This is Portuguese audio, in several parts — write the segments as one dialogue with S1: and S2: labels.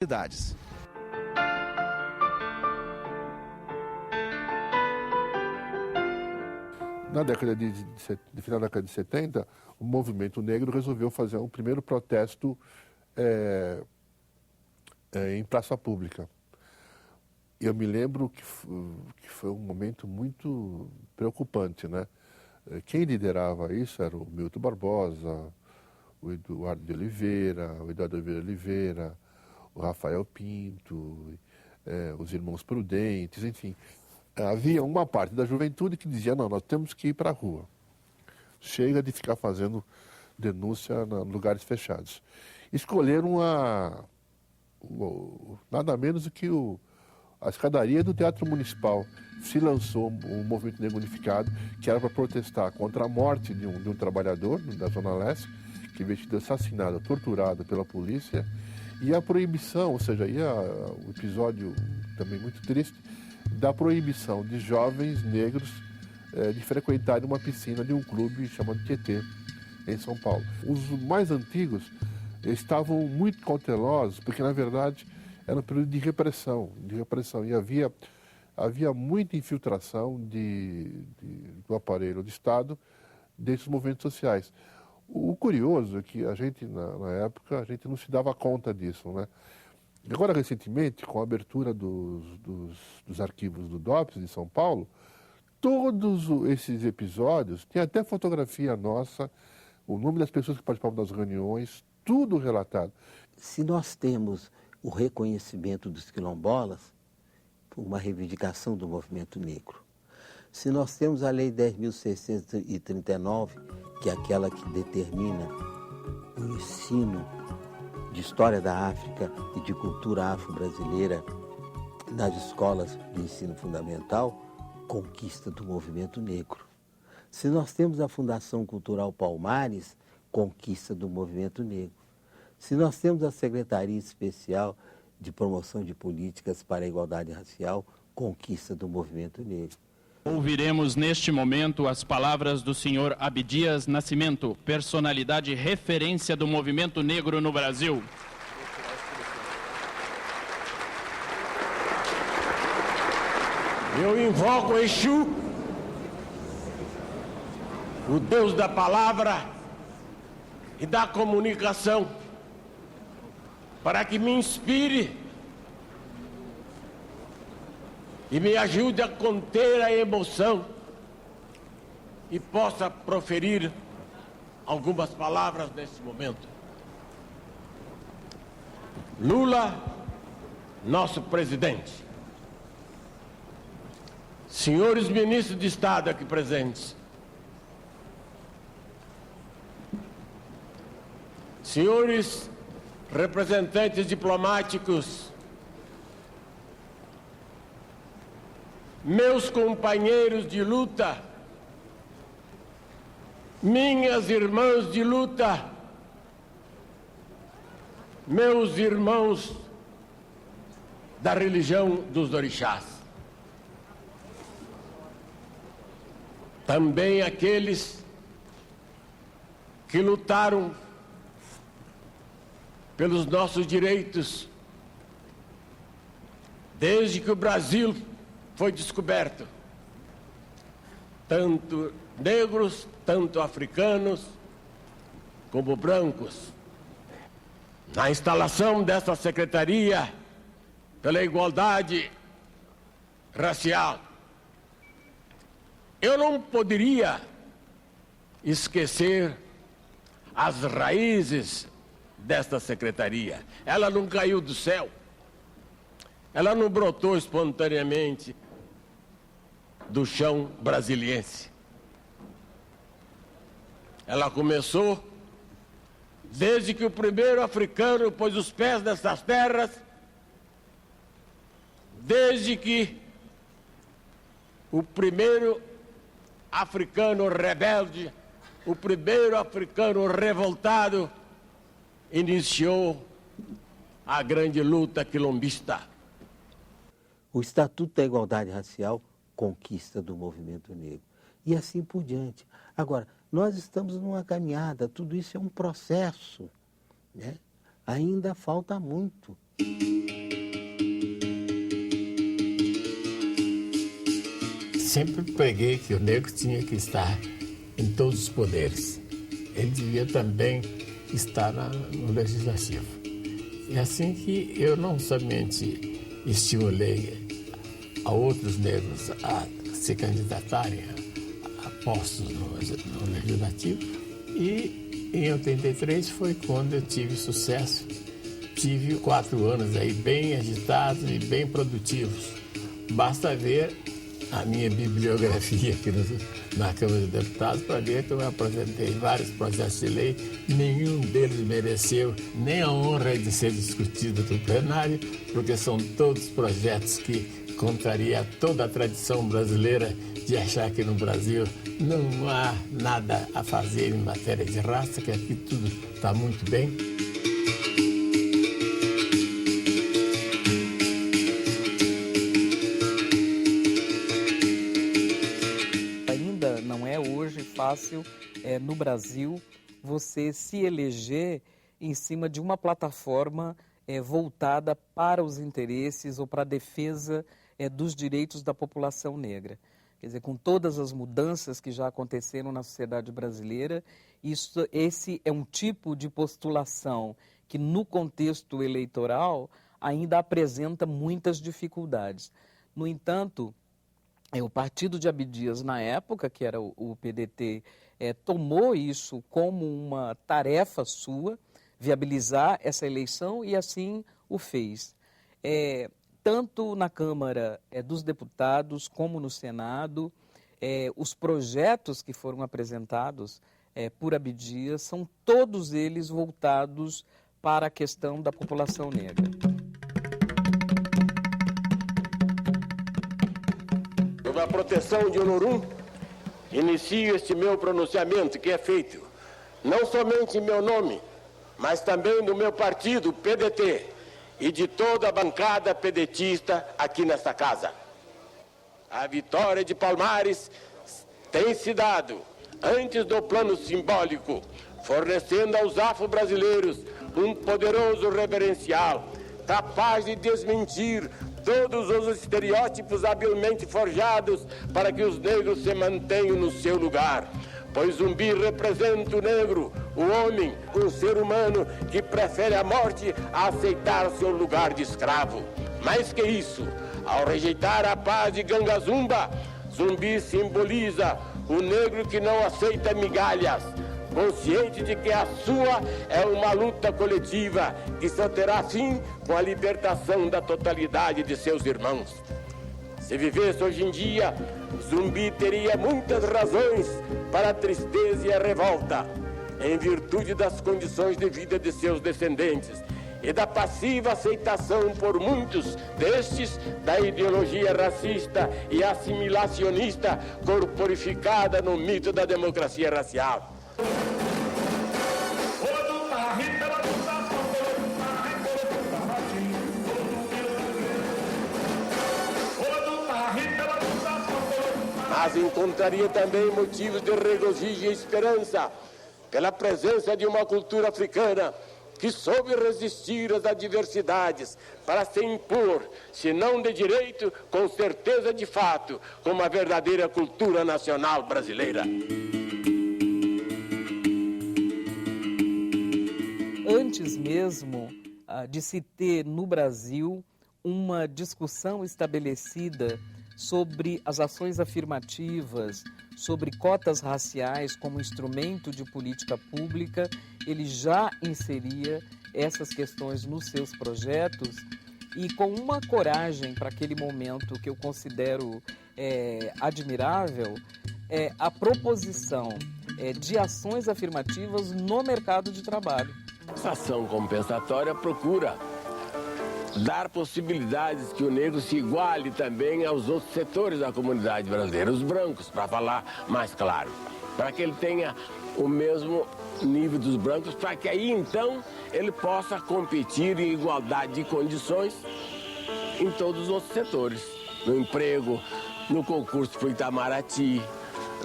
S1: cidades.
S2: Na década no final da década de 70, o movimento negro resolveu fazer um primeiro protesto em praça pública. Eu me lembro que foi um momento muito preocupante, né? Quem liderava isso era o Milton Barbosa, o Eduardo de Oliveira, o Rafael Pinto, os irmãos Prudentes, enfim. Havia uma parte da juventude que dizia, não, nós temos que ir para a rua. Chega de ficar fazendo denúncia em lugares fechados. Escolheram nada menos do que a escadaria do Teatro Municipal. Se lançou um movimento negro unificado, que era para protestar contra a morte de um trabalhador da Zona Leste, que havia sido assassinado, torturado pela polícia, e a proibição, ou seja, o episódio também muito triste, da proibição de jovens negros de frequentarem uma piscina de um clube chamado Tietê, em São Paulo. Os mais antigos estavam muito cautelosos, porque, na verdade, era um período de repressão, e havia muita infiltração do aparelho do Estado desses movimentos sociais. O curioso é que a gente, na época, a gente não se dava conta disso, né? Agora, recentemente, com a abertura dos arquivos do DOPS de São Paulo, todos esses episódios, tem até fotografia nossa, o nome das pessoas que participavam das reuniões, tudo relatado.
S3: Se nós temos o reconhecimento dos quilombolas, por uma reivindicação do movimento negro, se nós temos a Lei 10.639, que é aquela que determina o ensino de história da África e de cultura afro-brasileira nas escolas de ensino fundamental, conquista do movimento negro. Se nós temos a Fundação Cultural Palmares, conquista do movimento negro. Se nós temos a Secretaria Especial de Promoção de Políticas para a Igualdade Racial, conquista do movimento negro.
S4: Ouviremos neste momento as palavras do senhor Abdias Nascimento, personalidade referência do movimento negro no Brasil.
S5: Eu invoco Exu, o Deus da palavra e da comunicação, para que me inspire e me ajude a conter a emoção e possa proferir algumas palavras nesse momento. Lula, nosso presidente. Senhores ministros de Estado aqui presentes. Senhores representantes diplomáticos, meus companheiros de luta, minhas irmãs de luta, meus irmãos da religião dos orixás, também aqueles que lutaram pelos nossos direitos desde que o Brasil foi descoberto, tanto negros, tanto africanos, como brancos. Na instalação dessa Secretaria pela Igualdade Racial, eu não poderia esquecer as raízes desta secretaria. Ela não caiu do céu, ela não brotou espontaneamente do chão brasiliense. Ela começou desde que o primeiro africano pôs os pés nessas terras, desde que o primeiro africano rebelde, o primeiro africano revoltado, iniciou a grande luta quilombista.
S3: O Estatuto da Igualdade Racial, conquista do movimento negro. E assim por diante. Agora, nós estamos numa caminhada, tudo isso é um processo, né? Ainda falta muito.
S1: Sempre preguei que o negro tinha que estar em todos os poderes. Ele devia também estar no legislativo. É assim que eu não somente estimulei a outros negros a se candidatarem a postos no legislativo, e em 83 foi quando eu tive sucesso. Tive 4 anos aí bem agitados e bem produtivos. Basta ver a minha bibliografia aqui na Câmara dos Deputados para ver que eu apresentei vários projetos de lei, nenhum deles mereceu nem a honra de ser discutido no plenário, porque são todos projetos que contrariam toda a tradição brasileira de achar que no Brasil não há nada a fazer em matéria de raça, que aqui tudo está muito bem.
S6: Fácil no Brasil você se eleger em cima de uma plataforma voltada para os interesses ou para a defesa dos direitos da população negra. Quer dizer, com todas as mudanças que já aconteceram na sociedade brasileira, esse é um tipo de postulação que no contexto eleitoral ainda apresenta muitas dificuldades. No entanto, o partido de Abdias, na época, que era o PDT, tomou isso como uma tarefa sua, viabilizar essa eleição, e assim o fez. Tanto na Câmara dos Deputados como no Senado, os projetos que foram apresentados por Abdias são todos eles voltados para a questão da população negra.
S5: Sobre a proteção de Olorum, inicio este meu pronunciamento, que é feito não somente em meu nome, mas também do meu partido, PDT, e de toda a bancada pedetista aqui nesta casa. A vitória de Palmares tem se dado antes do plano simbólico, fornecendo aos afro-brasileiros um poderoso referencial, capaz de desmentir todos os estereótipos habilmente forjados para que os negros se mantenham no seu lugar. Pois Zumbi representa o negro, o homem, um ser humano que prefere a morte a aceitar seu lugar de escravo. Mais que isso, ao rejeitar a paz de Gangazumba, Zumbi simboliza o negro que não aceita migalhas, consciente de que a sua é uma luta coletiva que só terá fim com a libertação da totalidade de seus irmãos. Se vivesse hoje em dia, Zumbi teria muitas razões para a tristeza e a revolta, em virtude das condições de vida de seus descendentes e da passiva aceitação por muitos destes da ideologia racista e assimilacionista corporificada no mito da democracia racial. Mas encontraria também motivos de regozijo e esperança pela presença de uma cultura africana que soube resistir às adversidades para se impor, se não de direito, com certeza de fato, como a verdadeira cultura nacional brasileira.
S6: Antes mesmo de se ter no Brasil uma discussão estabelecida sobre as ações afirmativas, sobre cotas raciais como instrumento de política pública, ele já inseria essas questões nos seus projetos e com uma coragem para aquele momento que eu considero admirável, a proposição de ações afirmativas no mercado de trabalho.
S5: Essa ação compensatória procura dar possibilidades que o negro se iguale também aos outros setores da comunidade brasileira, os brancos, para falar mais claro, para que ele tenha o mesmo nível dos brancos, para que aí então ele possa competir em igualdade de condições em todos os outros setores, no emprego, no concurso para o Itamaraty,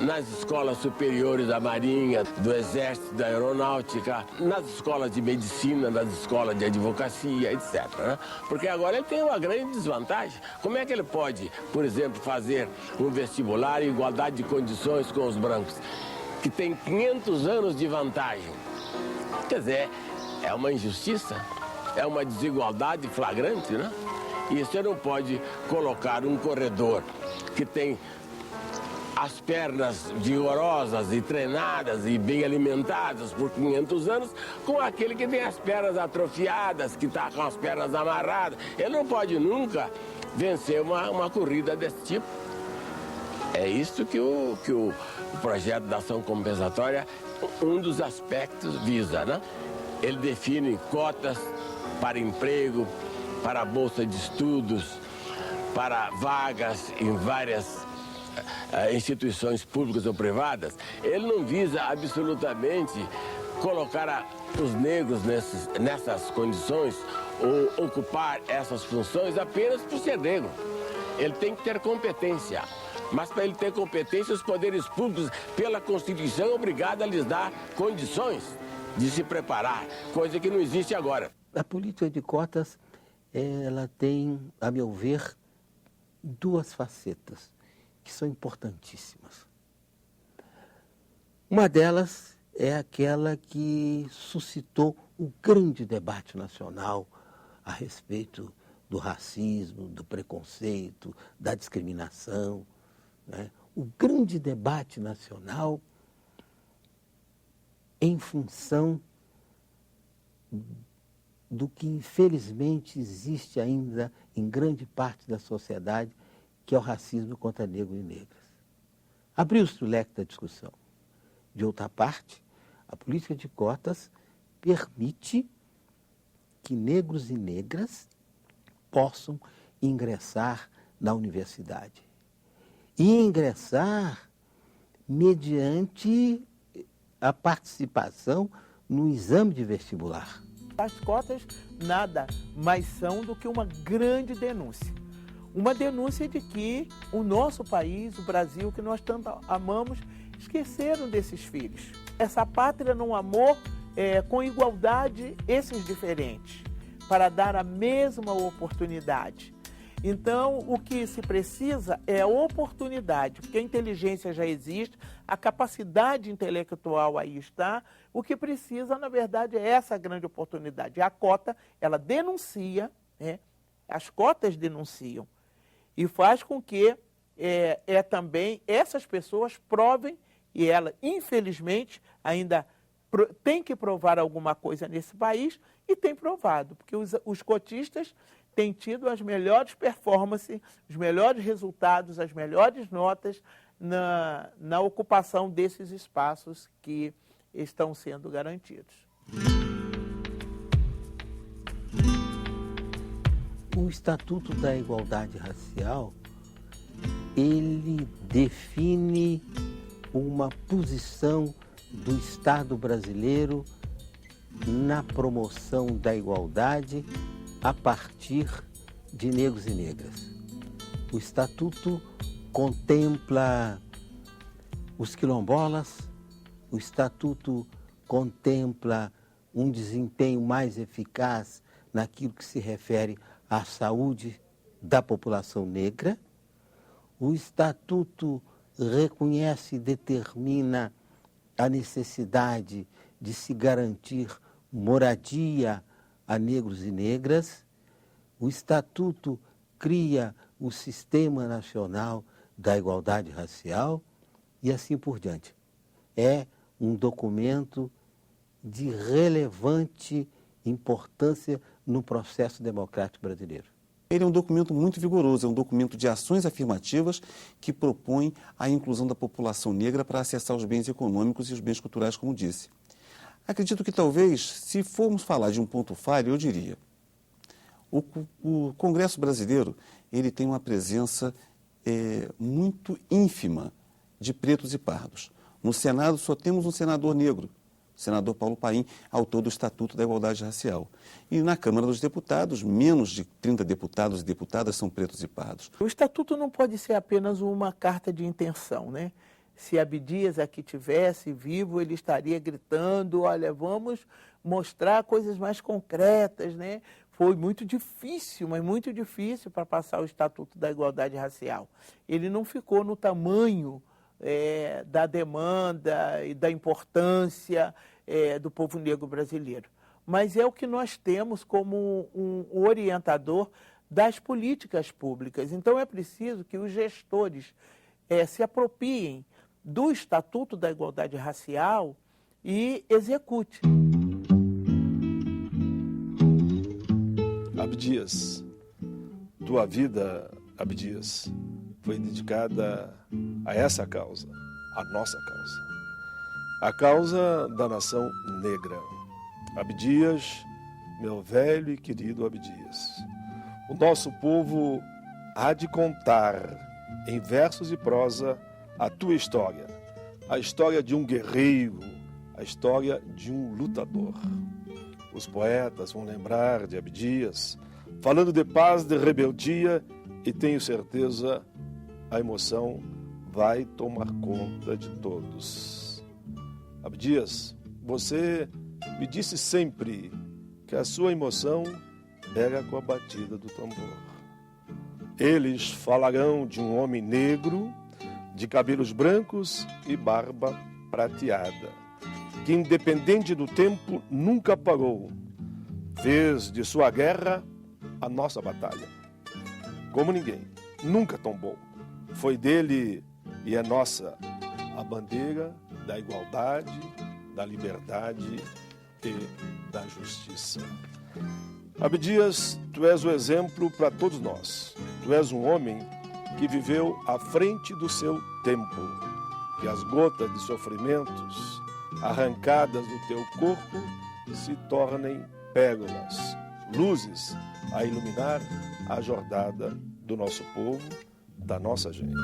S5: nas escolas superiores da Marinha, do Exército, da Aeronáutica, nas escolas de medicina, nas escolas de advocacia, etc. Né? Porque agora ele tem uma grande desvantagem. Como é que ele pode, por exemplo, fazer um vestibular em igualdade de condições com os brancos, que tem 500 anos de vantagem? Quer dizer, é uma injustiça, é uma desigualdade flagrante, né? E você não pode colocar um corredor que tem as pernas vigorosas e treinadas e bem alimentadas por 500 anos com aquele que tem as pernas atrofiadas, que está com as pernas amarradas. Ele não pode nunca vencer uma corrida desse tipo. É isso que o projeto da ação compensatória, um dos aspectos visa, né? Ele define cotas para emprego, para a bolsa de estudos, para vagas em várias instituições públicas ou privadas. Ele não visa absolutamente colocar os negros nessas condições ou ocupar essas funções apenas por ser negro. Ele tem que ter competência. Mas para ele ter competência, os poderes públicos, pela Constituição, é obrigado a lhes dar condições de se preparar, coisa que não existe agora.
S3: A política de cotas, ela tem, a meu ver, duas facetas que são importantíssimas. Uma delas é aquela que suscitou o grande debate nacional a respeito do racismo, do preconceito, da discriminação, né? O grande debate nacional em função do que infelizmente existe ainda em grande parte da sociedade, que é o racismo contra negros e negras. Abriu-se o leque da discussão. De outra parte, a política de cotas permite que negros e negras possam ingressar na universidade. E ingressar mediante a participação no exame de vestibular.
S7: As cotas nada mais são do que uma grande denúncia. Uma denúncia de que o nosso país, o Brasil, que nós tanto amamos, esqueceram desses filhos. Essa pátria não amou com igualdade esses diferentes, para dar a mesma oportunidade. Então, o que se precisa é oportunidade, porque a inteligência já existe, a capacidade intelectual aí está. O que precisa, na verdade, é essa grande oportunidade. A cota, ela denuncia, né? As cotas denunciam, e faz com que também essas pessoas provem, e ela, infelizmente, ainda tem que provar alguma coisa nesse país, e tem provado, porque os cotistas têm tido as melhores performances, os melhores resultados, as melhores notas na ocupação desses espaços que estão sendo garantidos.
S3: O Estatuto da Igualdade Racial, ele define uma posição do Estado brasileiro na promoção da igualdade a partir de negros e negras. O Estatuto contempla os quilombolas, o Estatuto contempla um desempenho mais eficaz naquilo que se refere à saúde da população negra. O Estatuto reconhece e determina a necessidade de se garantir moradia a negros e negras. O Estatuto cria o Sistema Nacional da Igualdade Racial e assim por diante. É um documento de relevante importância no processo democrático brasileiro.
S8: Ele é um documento muito vigoroso, é um documento de ações afirmativas que propõe a inclusão da população negra para acessar os bens econômicos e os bens culturais, como disse. Acredito que talvez, se formos falar de um ponto falho, eu diria, o Congresso brasileiro ele tem uma presença muito ínfima de pretos e pardos. No Senado só temos um senador negro, o senador Paulo Paim, autor do Estatuto da Igualdade Racial. E na Câmara dos Deputados, menos de 30 deputados e deputadas são pretos e pardos.
S7: O Estatuto não pode ser apenas uma carta de intenção, né? Se Abdias aqui tivesse vivo, ele estaria gritando, olha, vamos mostrar coisas mais concretas, né? Foi muito difícil, mas muito difícil para passar o Estatuto da Igualdade Racial. Ele não ficou no tamanho da demanda e da importância do povo negro brasileiro. Mas é o que nós temos como um orientador das políticas públicas. Então é preciso que os gestores se apropriem do Estatuto da Igualdade Racial e execute.
S9: Abdias, tua vida, Abdias, foi dedicada a essa causa, a nossa causa, a causa da nação negra. Abdias, meu velho e querido Abdias, o nosso povo há de contar em versos e prosa a tua história, a história de um guerreiro, a história de um lutador. Os poetas vão lembrar de Abdias, falando de paz, de rebeldia, e tenho certeza a emoção vai tomar conta de todos. Abdias, você me disse sempre que a sua emoção era com a batida do tambor. Eles falarão de um homem negro, de cabelos brancos e barba prateada, que independente do tempo nunca parou, fez de sua guerra a nossa batalha. Como ninguém, nunca tombou. Foi dele e é nossa a bandeira da igualdade, da liberdade e da justiça. Abdias, tu és o exemplo para todos nós. Tu és um homem que viveu à frente do seu tempo, que as gotas de sofrimentos arrancadas do teu corpo se tornem pérolas, luzes a iluminar a jornada do nosso povo, da nossa gente.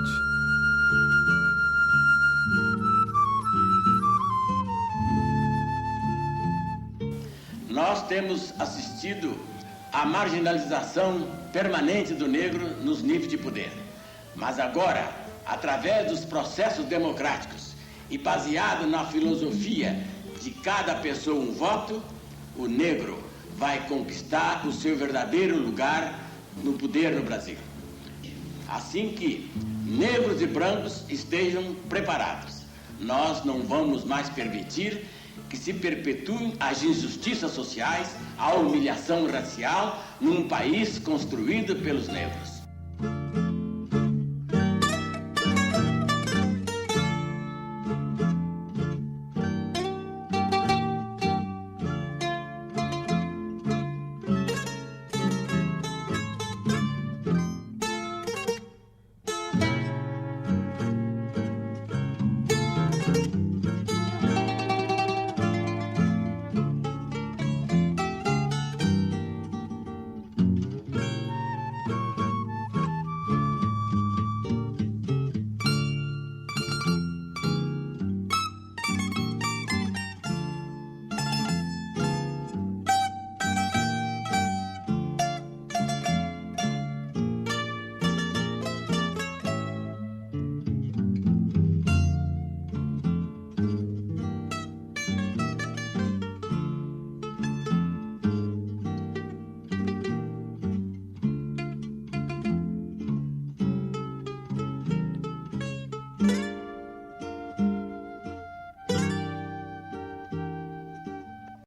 S5: Nós temos assistido à marginalização permanente do negro nos níveis de poder. Mas agora, através dos processos democráticos e baseado na filosofia de cada pessoa um voto, o negro vai conquistar o seu verdadeiro lugar no poder no Brasil. Assim que negros e brancos estejam preparados, nós não vamos mais permitir que se perpetuem as injustiças sociais, a humilhação racial num país construído pelos negros.